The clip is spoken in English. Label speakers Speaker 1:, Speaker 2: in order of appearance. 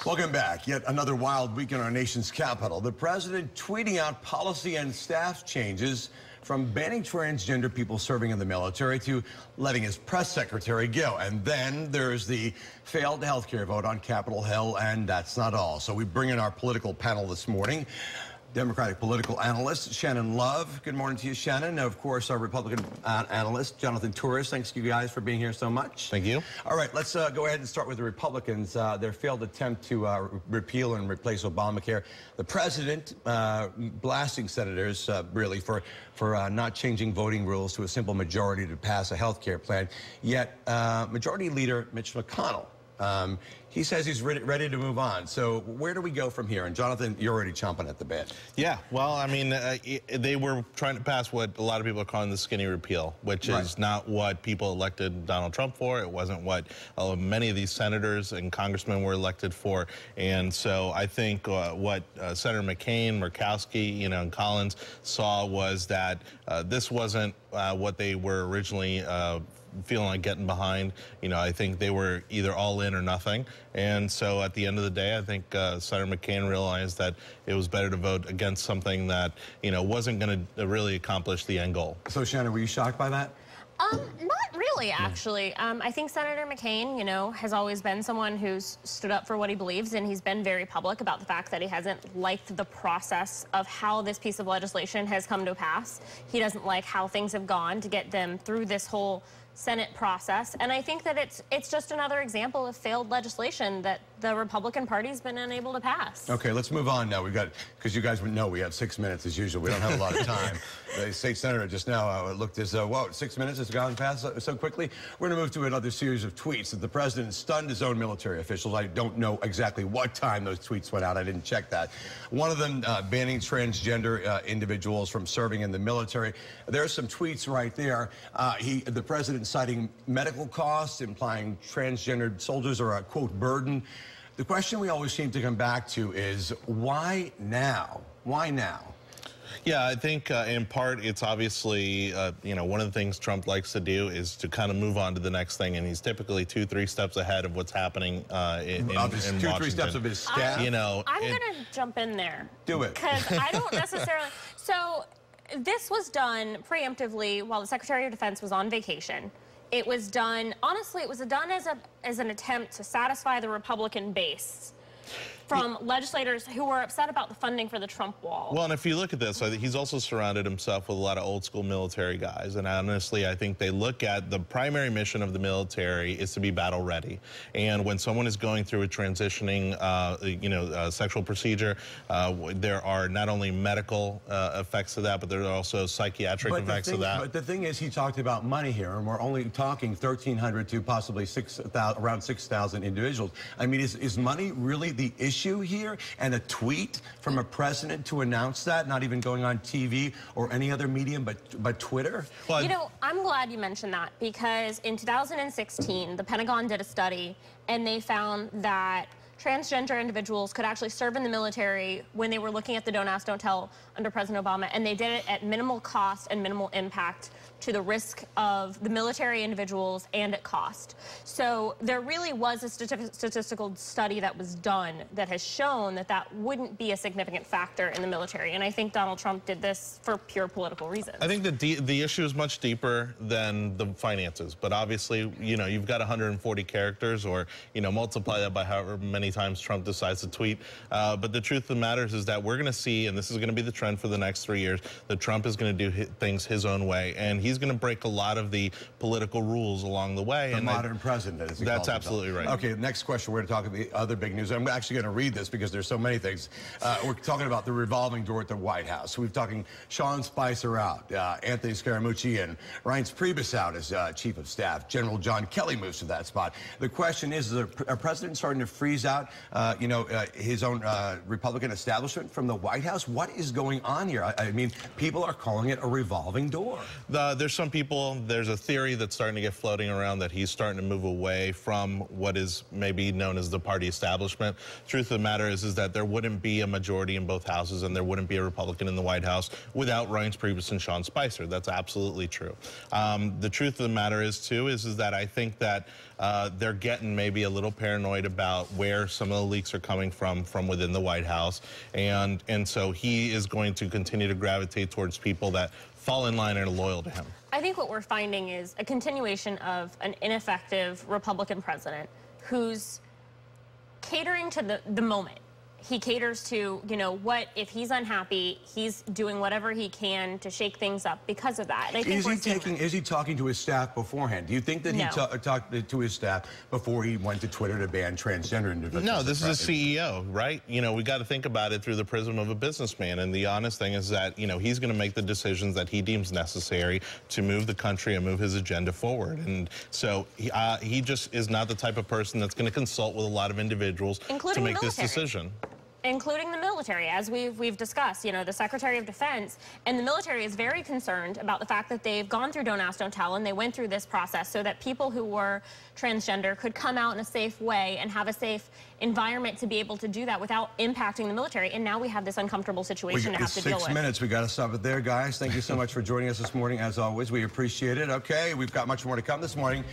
Speaker 1: Welcome back. Yet another wild week in our nation's capital. The president tweeting out policy and staff changes from banning transgender people serving in the military to letting his press secretary go. And then there's the failed health care vote on Capitol Hill, and that's not all. So we bring in our political panel this morning. Democratic political analyst Shannon Love. Good morning to you, Shannon. Of course, our Republican analyst Jonathan Torres. Thanks to you guys for being here so much.
Speaker 2: Thank you.
Speaker 1: All right, let's go ahead and start with the Republicans. Their failed attempt to repeal and replace Obamacare. The president blasting senators really for not changing voting rules to a simple majority to pass a health care plan. Yet Majority Leader Mitch McConnell, he says he's ready to move on. So where do we go from here? And Jonathan, you're already chomping at the bit.
Speaker 2: Yeah, well, I mean, they were trying to pass what a lot of people are calling the skinny repeal, which is not what people elected Donald Trump for. It wasn't what many of these senators and congressmen were elected for. And so I think what Senator McCain, Murkowski, and Collins saw was that this wasn't what they were originally feeling like getting behind. I think they were either all in or nothing. And so at the end of the day, I think Senator McCain realized that it was better to vote against something that, wasn't going to really accomplish the end goal.
Speaker 1: So, Shannon, were you shocked by that?
Speaker 3: Not really, actually. I think Senator McCain, has always been someone who's stood up for what he believes, and he's been very public about the fact that he hasn't liked the process of how this piece of legislation has come to pass. He doesn't like how things have gone to get them through this whole Senate process, and I think that it's just another example of failed legislation that the Republican Party's been unable to pass.
Speaker 1: Okay, let's move on now. We've got, because you guys would know we have 6 minutes as usual. We don't have a lot of time. The state senator just now looked as, whoa, 6 minutes has gone past so quickly. We're going to move to another series of tweets that the president stunned his own military officials. I don't know exactly what time those tweets went out. I didn't check that. One of them banning transgender individuals from serving in the military. There's some tweets right there. The president citing medical costs, implying transgendered soldiers are a, quote, burden. The question we always seem to come back to is, why now? Why now?
Speaker 2: Yeah, I think in part it's obviously, one of the things Trump likes to do is to kind of move on to the next thing, and he's typically 2-3 steps ahead of what's happening in Washington.
Speaker 1: 2-3 steps of his staff.
Speaker 3: I'm going to jump in there.
Speaker 1: Do it.
Speaker 3: Because I don't necessarily... So this was done preemptively while the Secretary of Defense was on vacation. It was done, honestly, it was done as an attempt to satisfy the Republican base from legislators who were upset about the funding for the Trump wall.
Speaker 2: Well, and if you look at this, he's also surrounded himself with a lot of old school military guys. And honestly, I think they look at the primary mission of the military is to be battle ready. And when someone is going through a transitioning, sexual procedure, there are not only medical effects of that, but there are also psychiatric effects of that.
Speaker 1: But the thing is, he talked about money here, and we're only talking 1,300 to possibly around 6,000 individuals. I mean, is money really the issue here? And a tweet from a president to announce that, not even going on TV or any other medium but Twitter?
Speaker 3: Well, I'm glad you mentioned that, because in 2016 the Pentagon did a study and they found that transgender individuals could actually serve in the military when they were looking at the Don't Ask, Don't Tell under President Obama, and they did it at minimal cost and minimal impact to the risk of the military individuals and at cost. So there really was a statistical study that was done that has shown that that wouldn't be a significant factor in the military, and I think Donald Trump did this for pure political reasons.
Speaker 2: I think the issue is much deeper than the finances, but obviously, you've got 140 characters, or, multiply that by however many times Trump decides to tweet. But the truth of the matter is that we're going to see, and this is going to be the trend for the next 3 years, that Trump is going to do things his own way, and he's going to break a lot of the political rules along the way.
Speaker 1: The modern president, as he calls himself.
Speaker 2: That's absolutely right.
Speaker 1: Okay, next question, we're going to talk about the other big news. I'm actually going to read this because there's so many things. We're talking about the revolving door at the White House. We're talking Sean Spicer out, Anthony Scaramucci and Reince Priebus out as Chief of Staff. General John Kelly moves to that spot. The question is a president starting to freeze out, his own Republican establishment from the White House? What is going on here? I mean, people are calling it a revolving door.
Speaker 2: The There's some people, there's a theory that's starting to get floating around that he's starting to move away from what is maybe known as the party establishment. Truth of the matter is that there wouldn't be a majority in both houses and there wouldn't be a Republican in the White House without Reince Priebus and Sean Spicer. That's absolutely true. The truth of the matter is, too, is that I think that they're getting maybe a little paranoid about where some of the leaks are coming from within the White House. And so he is going to continue to gravitate towards people that fall in line and are loyal to him.
Speaker 3: I think what we're finding is a continuation of an ineffective Republican president who's catering to the moment. He caters to, you know, what if he's unhappy, he's doing whatever he can to shake things up because of that. And I think
Speaker 1: is he talking to his staff beforehand? Do you think that he talked to his staff before he went to Twitter to ban transgender individuals?
Speaker 2: No, this is a CEO, right? You know, we got to think about it through the prism of a businessman. And the honest thing is that, you know, he's going to make the decisions that he deems necessary to move the country and move his agenda forward. And so he just is not the type of person that's going to consult with a lot of individuals to make this decision.
Speaker 3: Including the military, as we've discussed. You know, the Secretary of Defense and the military is very concerned about the fact that they've gone through Don't Ask, Don't Tell, and they went through this process so that people who were transgender could come out in a safe way and have a safe environment to be able to do that without impacting the military. And now we have this uncomfortable situation to have to deal with.
Speaker 1: 6 minutes. We got to stop it there, guys. Thank you so much for joining us this morning. As always, we appreciate it. Okay, we've got much more to come this morning.